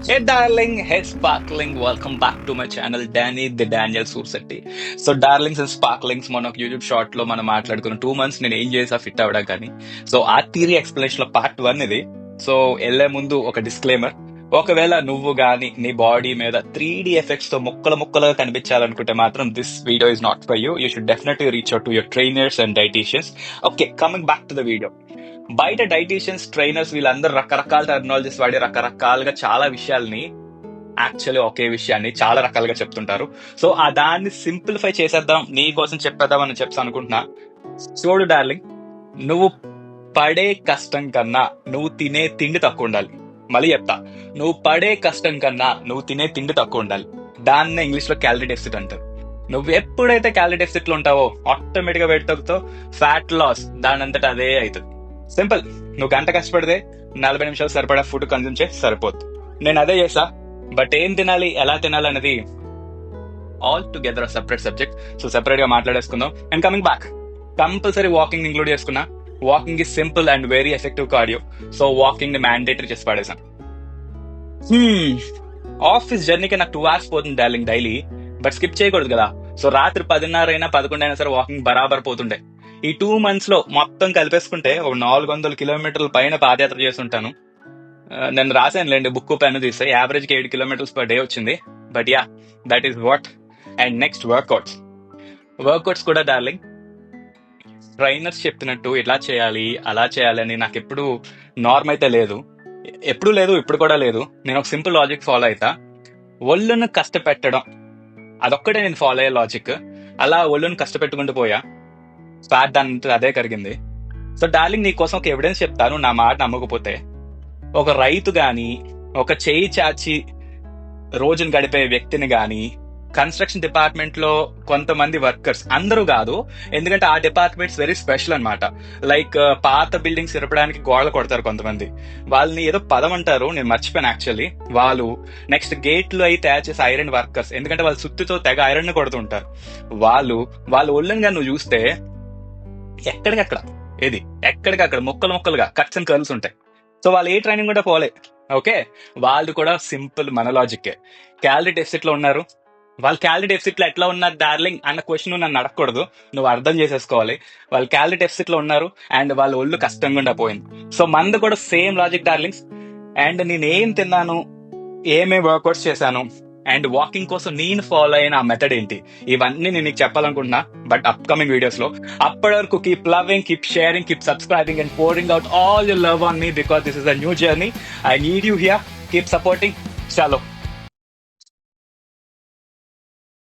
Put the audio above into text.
Hey darling, hey sparkling, welcome back to my channel Danny the Daniel Sursetti. So darlings and sparklings మన YouTube short లో మనం మాట్లాడుకున్న 2 months నేను ఏం చేసా ఫిట్ అవ్వడం కానీ. సో ఆ థియరీ ఎక్స్ప్లెనేషన్ లో పార్ట్ 1 ఇది. సో వెళ్లే ముందు ఒక డిస్క్లైమర్. ఒకవేళ నువ్వు గాని నీ బాడీ మీద 3D ఎఫెక్ట్స్ తో ముక్కలు ముక్కలుగా కనిపించాలనుకుంటే మాత్రం this video is not for you. You should definitely reach out to your trainers and dietitians. Okay, coming back to the video. బయట డైటీషియన్స్, ట్రైనర్స్ వీళ్ళందరూ రకరకాల టెక్నాలజీస్ వాడి రకరకాలుగా చాలా విషయాల్ని యాక్చువల్లీ ఒకే విషయాన్ని చాలా రకాలుగా చెప్తుంటారు. సో ఆ దాన్ని సింప్లిఫై చేసేద్దాం, నీ కోసం చెప్పేద్దాం అని చెప్పి అనుకుంటున్నా. చూడు డార్లింగ్, నువ్వు పడే కష్టం కన్నా నువ్వు తినే తిండి తక్కువ ఉండాలి. మళ్ళీ చెప్తా, నువ్వు పడే కష్టం కన్నా నువ్వు తినే తిండి తక్కువ ఉండాలి. దాన్నే ఇంగ్లీష్ లో క్యాలరీ డెఫిసిట్ అంటారు. నువ్వు ఎప్పుడైతే క్యాలరీ డెఫిసిట్ లో ఉంటావో ఆటోమేటిక్ గా వెయిట్ తగ్గుతో ఫ్యాట్ లాస్ దాని అంతటా అదే అవుతుంది. సింపుల్. నువ్వు గంట కష్టపడితే 40 నిమిషాలు సరిపడా ఫుడ్ కన్జ్యూమ్ చేసి సరిపోద్ది. నేను అదే చేసా. బట్ ఏం తినాలి, ఎలా తినాలి అనేది altogether separate subject. So separate గా మాట్లాడేసుకుందాం. And coming back, compulsory walking include చేసుకున్నా. Walking is simple and very effective cardio. So walking ని మ్యాండేటరీ చేసి పడేసాం. ఆఫీస్ జర్నీకి నాకు 2 hours పోతుంది డార్లింగ్ డైలీ. బట్ స్కిప్ చేయకూడదు కదా. సో రాత్రి 10:30 అయినా 11 అయినా సరే వాకింగ్ బరాబర్ పోతుండే. ఈ 2 months లో మొత్తం కలిపేసుకుంటే ఒక 400 కిలోమీటర్ల పైన పాదయాత్ర చేస్తుంటాను. నేను రాశాను లేండి, బుక్ పెన్ను తీస్తే యావరేజ్ కి 7 kilometers per day వచ్చింది. But yeah, that is what. And next workouts కూడా డార్లింగ్, ట్రైనర్స్ చెప్పినట్టు ఇలా చేయాలి అలా చేయాలి అని నాకు ఎప్పుడు నార్మ్ అయితే లేదు. ఎప్పుడు లేదు, ఇప్పుడు కూడా లేదు. నేను ఒక సింపుల్ లాజిక్ ఫాలో అవుతా. ఒళ్ళును కష్టపెట్టడం అదొక్కటే నేను ఫాలో అయ్యే లాజిక్. అలా ఒళ్ళును కష్టపెట్టుకుంటూ పోయా, ఫ్యాట్ దాని అదే కరిగింది. సో డార్లింగ్, నీ కోసం ఒక ఎవిడెన్స్ చెప్తాను, నా మాట నమ్మకపోతే. ఒక రైతు గాని, ఒక చేయి చాచి రోజును గడిపే వ్యక్తిని గాని, కన్స్ట్రక్షన్ డిపార్ట్మెంట్ లో కొంతమంది వర్కర్స్, అందరూ కాదు, ఎందుకంటే ఆ డిపార్ట్మెంట్స్ వెరీ స్పెషల్ అన్నమాట. లైక్ పాత బిల్డింగ్స్ ఇరపడానికి గోడలు కొడతారు కొంతమంది. వాళ్ళని ఏదో పదం అంటారు, నేను మర్చిపోయాను యాక్చువల్లీ. వాళ్ళు నెక్స్ట్ గేట్లు అయి తయారు చేసే ఐరన్ వర్కర్స్, ఎందుకంటే వాళ్ళు సుత్తితో తెగ ఐరన్ కొడుతుంటారు. వాళ్ళ ఒళ్ళంగా నువ్వు చూస్తే ఎక్కడికక్కడ ఎక్కడికక్కడ ముక్కలుగా కట్స్ అండ్ కర్ల్స్ ఉంటాయి. సో వాళ్ళు ఏ ట్రైనింగ్ కూడా పోలే. ఓకే, వాళ్ళు కూడా సింపుల్ మన లాజిక్కే. క్యాలరీ డెఫిసిట్ లో ఉన్నారు. వాళ్ళు క్యాలరీ డెఫిసిట్ లో ఎట్లా ఉన్నారు డార్లింగ్ అన్న క్వశ్చన్ నన్ను అడగకూడదు, నువ్వు అర్థం చేసేసుకోవాలి. వాళ్ళు క్యాలరీ డెఫిసిట్ లో ఉన్నారు అండ్ వాళ్ళ ఒళ్ళు కష్టంగా ఉండిపోయింది. సో మంది కూడా సేమ్ లాజిక్ డార్లింగ్స్. అండ్ నేనేం తిన్నాను, ఏమేమి వర్కౌట్స్ చేశాను, అండ్ వాకింగ్ కోసం నేను ఫాలో అయిన ఆ మెథడ్ ఏంటి, ఇవన్నీ నేను నీకు చెప్పాలనుకుంటున్నా. బట్ అప్కమింగ్ వీడియోస్ లో. అప్పటి వరకు keep loving, keep sharing, keep subscribing and pouring out all your love on me because this is a new journey. I need you here. Keep supporting. Chalo.